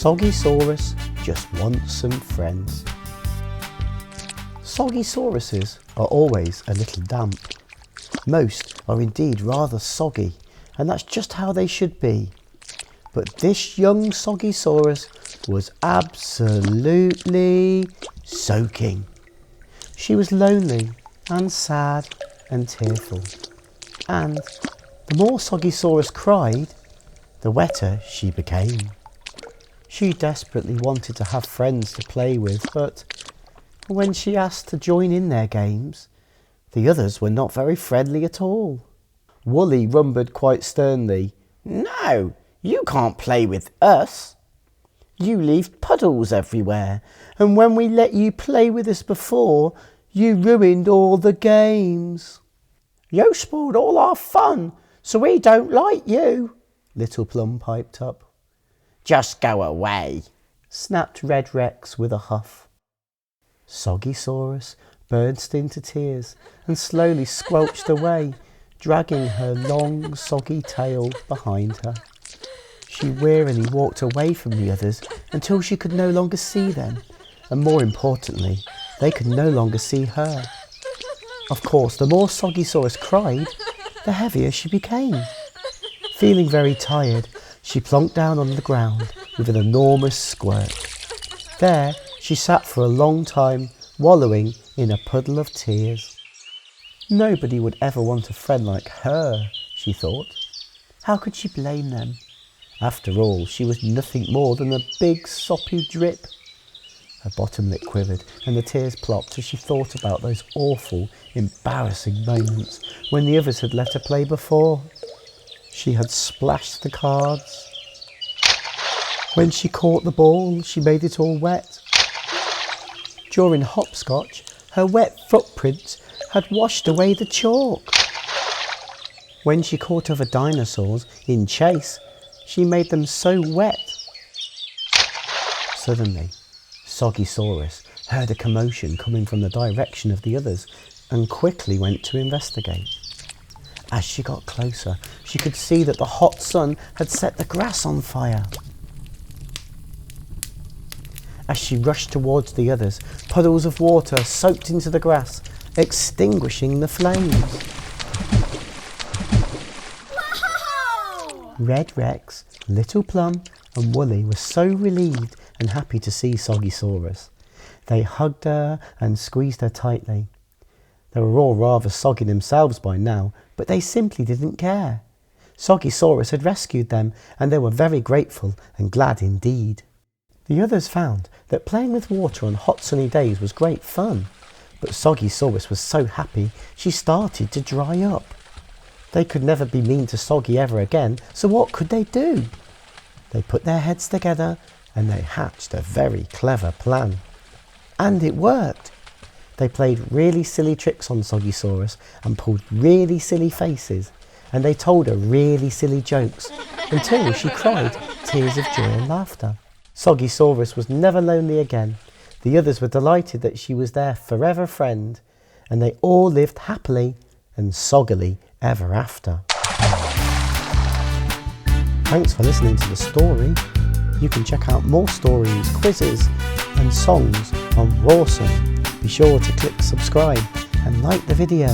Soggysaurus just wants some friends. Soggysauruses are always a little damp. Most are indeed rather soggy, and that's just how they should be. But this young Soggysaurus was absolutely soaking. She was lonely and sad and tearful. And the more Soggysaurus cried, the wetter she became. She desperately wanted to have friends to play with, but when she asked to join in their games, the others were not very friendly at all. Woolly rumbled quite sternly, "No, you can't play with us. You leave puddles everywhere, and when we let you play with us before, you ruined all the games. You spoiled all our fun, so we don't like you," Little Plum piped up. "Just go away," snapped Red Rex with a huff. Soggysaurus burst into tears and slowly squelched away, dragging her long, soggy tail behind her. She wearily walked away from the others until she could no longer see them, and more importantly, they could no longer see her. Of course, the more Soggysaurus cried, the heavier she became. Feeling very tired, she plonked down on the ground with an enormous squirt. There, she sat for a long time, wallowing in a puddle of tears. Nobody would ever want a friend like her, she thought. How could she blame them? After all, she was nothing more than a big soppy drip. Her bottom lip quivered and the tears plopped as she thought about those awful, embarrassing moments when the others had let her play before. She had splashed the cards. When she caught the ball, she made it all wet. During hopscotch, her wet footprints had washed away the chalk. When she caught other dinosaurs in chase, she made them so wet. Suddenly, Soggysaurus heard a commotion coming from the direction of the others and quickly went to investigate. As she got closer, she could see that the hot sun had set the grass on fire. As she rushed towards the others, puddles of water soaked into the grass, extinguishing the flames. Whoa! Red Rex, Little Plum and Woolly were so relieved and happy to see Soggysaurus. They hugged her and squeezed her tightly. They were all rather soggy themselves by now, but they simply didn't care. Soggysaurus had rescued them, and they were very grateful and glad indeed. The others found that playing with water on hot sunny days was great fun, but Soggysaurus was so happy she started to dry up. They could never be mean to Soggy ever again, so what could they do? They put their heads together and they hatched a very clever plan. And it worked. They played really silly tricks on Soggysaurus and pulled really silly faces, and they told her really silly jokes until she cried tears of joy and laughter. Soggysaurus was never lonely again. The others were delighted that she was their forever friend, and they all lived happily and soggily ever after. Thanks for listening to the story. You can check out more stories, quizzes and songs on Rawrsome. Be sure to click subscribe and like the video.